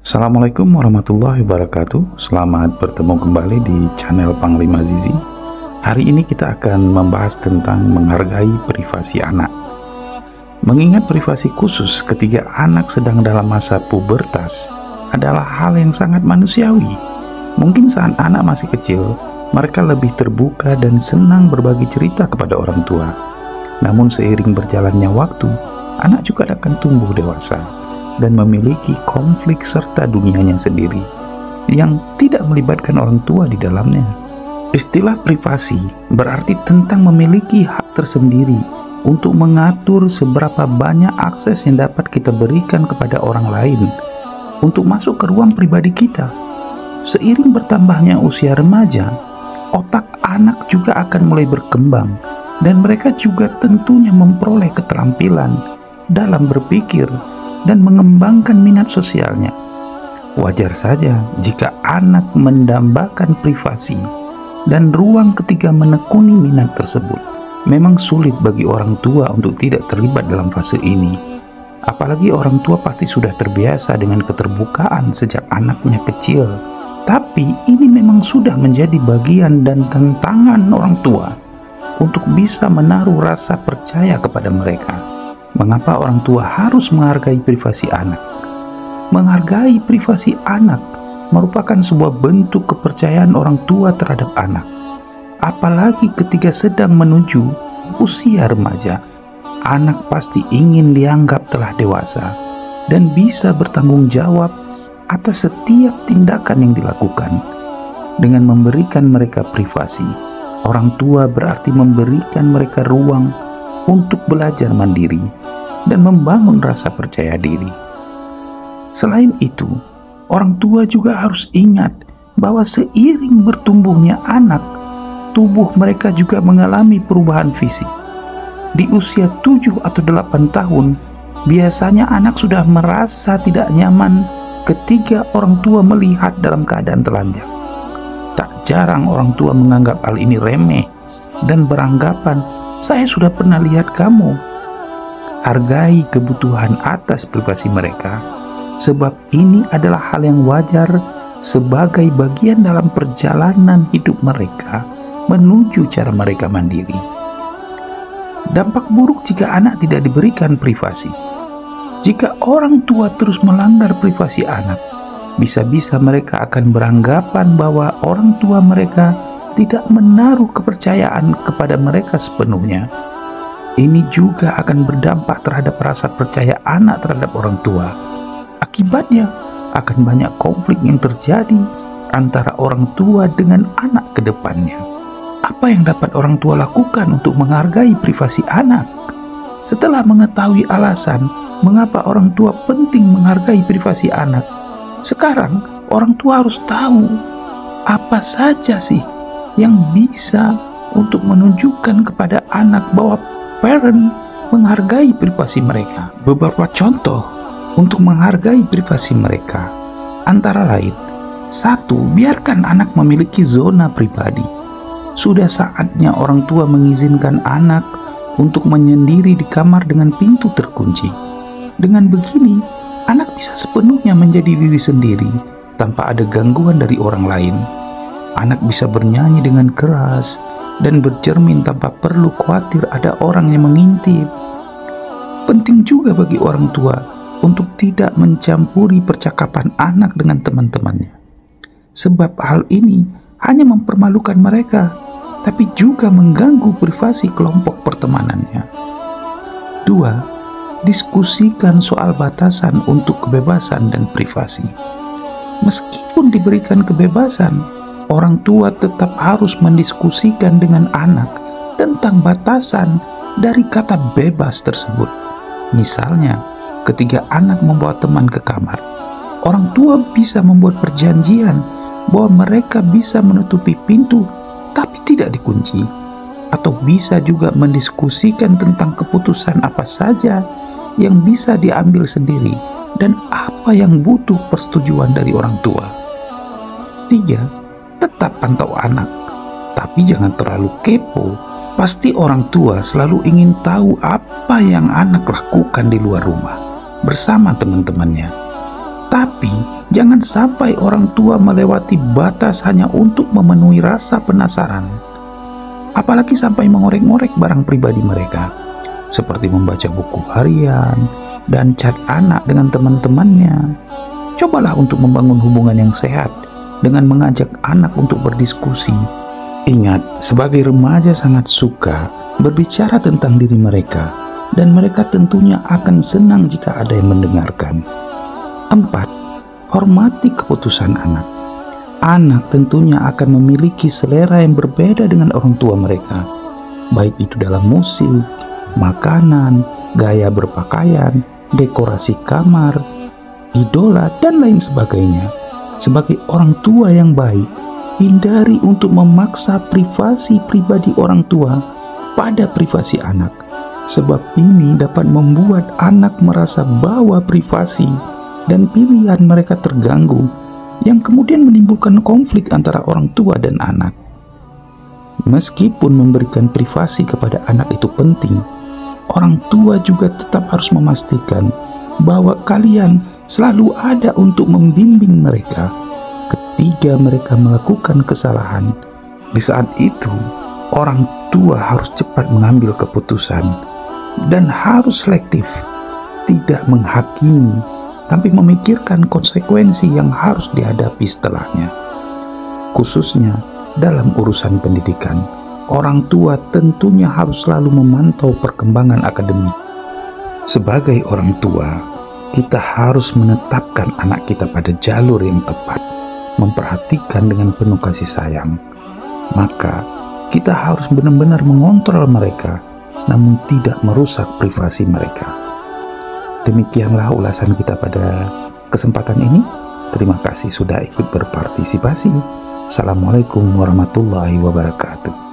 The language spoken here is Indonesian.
Assalamualaikum warahmatullahi wabarakatuh. Selamat bertemu kembali di channel Panglima Zizi. Hari ini kita akan membahas tentang menghargai privasi anak. Mengingat privasi khusus ketika anak sedang dalam masa pubertas adalah hal yang sangat manusiawi. Mungkin saat anak masih kecil, mereka lebih terbuka dan senang berbagi cerita kepada orang tua. Namun seiring berjalannya waktu, anak juga akan tumbuh dewasa dan memiliki konflik serta dunianya sendiri yang tidak melibatkan orang tua di dalamnya. Istilah privasi berarti tentang memiliki hak tersendiri untuk mengatur seberapa banyak akses yang dapat kita berikan kepada orang lain untuk masuk ke ruang pribadi kita. Seiring bertambahnya usia remaja, otak anak juga akan mulai berkembang dan mereka juga tentunya memperoleh keterampilan dalam berpikir dan mengembangkan minat sosialnya. Wajar saja jika anak mendambakan privasi dan ruang ketika menekuni minat tersebut. Memang sulit bagi orang tua untuk tidak terlibat dalam fase ini. Apalagi orang tua pasti sudah terbiasa dengan keterbukaan sejak anaknya kecil. Tapi ini memang sudah menjadi bagian dan tantangan orang tua untuk bisa menaruh rasa percaya kepada mereka. Mengapa orang tua harus menghargai privasi anak? Menghargai privasi anak merupakan sebuah bentuk kepercayaan orang tua terhadap anak. Apalagi ketika sedang menuju usia remaja, anak pasti ingin dianggap telah dewasa dan bisa bertanggung jawab atas setiap tindakan yang dilakukan. Dengan memberikan mereka privasi, orang tua berarti memberikan mereka ruang untuk belajar mandiri dan membangun rasa percaya diri. Selain itu, orang tua juga harus ingat bahwa seiring bertumbuhnya anak, tubuh mereka juga mengalami perubahan fisik. Di usia 7 atau 8 tahun, biasanya anak sudah merasa tidak nyaman ketika orang tua melihat dalam keadaan telanjang. Tak jarang orang tua menganggap hal ini remeh dan beranggapan, "Saya sudah pernah lihat kamu." Hargai kebutuhan atas privasi mereka, sebab ini adalah hal yang wajar sebagai bagian dalam perjalanan hidup mereka menuju cara mereka mandiri. Dampak buruk jika anak tidak diberikan privasi. Jika orang tua terus melanggar privasi anak, bisa-bisa mereka akan beranggapan bahwa orang tua mereka tidak menaruh kepercayaan kepada mereka sepenuhnya. Ini juga akan berdampak terhadap rasa percaya anak terhadap orang tua. Akibatnya akan banyak konflik yang terjadi antara orang tua dengan anak ke depannya. Apa yang dapat orang tua lakukan untuk menghargai privasi anak? Setelah mengetahui alasan mengapa orang tua penting menghargai privasi anak, sekarang orang tua harus tahu apa saja sih yang bisa untuk menunjukkan kepada anak bahwa parent menghargai privasi mereka. Beberapa contoh untuk menghargai privasi mereka antara lain: 1. Biarkan anak memiliki zona pribadi. Sudah saatnya orang tua mengizinkan anak untuk menyendiri di kamar dengan pintu terkunci. Dengan begini, anak bisa sepenuhnya menjadi diri sendiri tanpa ada gangguan dari orang lain. Anak bisa bernyanyi dengan keras dan bercermin tanpa perlu khawatir ada orang yang mengintip. Penting juga bagi orang tua untuk tidak mencampuri percakapan anak dengan teman-temannya, sebab hal ini hanya mempermalukan mereka, tapi juga mengganggu privasi kelompok pertemanannya. 2. Diskusikan soal batasan untuk kebebasan dan privasi. Meskipun diberikan kebebasan, orang tua tetap harus mendiskusikan dengan anak tentang batasan dari kata bebas tersebut. Misalnya, ketika anak membawa teman ke kamar, orang tua bisa membuat perjanjian bahwa mereka bisa menutupi pintu tapi tidak dikunci, atau bisa juga mendiskusikan tentang keputusan apa saja yang bisa diambil sendiri dan apa yang butuh persetujuan dari orang tua. 3. Tetap pantau anak, tapi jangan terlalu kepo. Pasti orang tua selalu ingin tahu apa yang anak lakukan di luar rumah bersama teman-temannya. Tapi Jangan sampai orang tua melewati batas hanya untuk memenuhi rasa penasaran, apalagi sampai mengorek-ngorek barang pribadi mereka, seperti membaca buku harian dan chat anak dengan teman-temannya. Cobalah untuk membangun hubungan yang sehat dengan mengajak anak untuk berdiskusi. Ingat, sebagai remaja sangat suka berbicara tentang diri mereka, dan mereka tentunya akan senang jika ada yang mendengarkan. 4. Hormati keputusan anak. Anak tentunya akan memiliki selera yang berbeda dengan orang tua mereka, baik itu dalam musik, makanan, gaya berpakaian, dekorasi kamar, idola, dan lain sebagainya. Sebagai orang tua yang baik, hindari untuk memaksa privasi pribadi orang tua pada privasi anak, sebab ini dapat membuat anak merasa bahwa privasi dan pilihan mereka terganggu, yang kemudian menimbulkan konflik antara orang tua dan anak. Meskipun memberikan privasi kepada anak itu penting, orang tua juga tetap harus memastikan bahwa kalian selalu ada untuk membimbing mereka ketika mereka melakukan kesalahan. Di saat itu, orang tua harus cepat mengambil keputusan dan harus selektif, tidak menghakimi, tapi memikirkan konsekuensi yang harus dihadapi setelahnya. Khususnya dalam urusan pendidikan, orang tua tentunya harus selalu memantau perkembangan akademik. Sebagai orang tua, kita harus menetapkan anak kita pada jalur yang tepat, memperhatikan dengan penuh kasih sayang. Maka, kita harus benar-benar mengontrol mereka, namun tidak merusak privasi mereka. Demikianlah ulasan kita pada kesempatan ini. Terima kasih sudah ikut berpartisipasi. Assalamualaikum warahmatullahi wabarakatuh.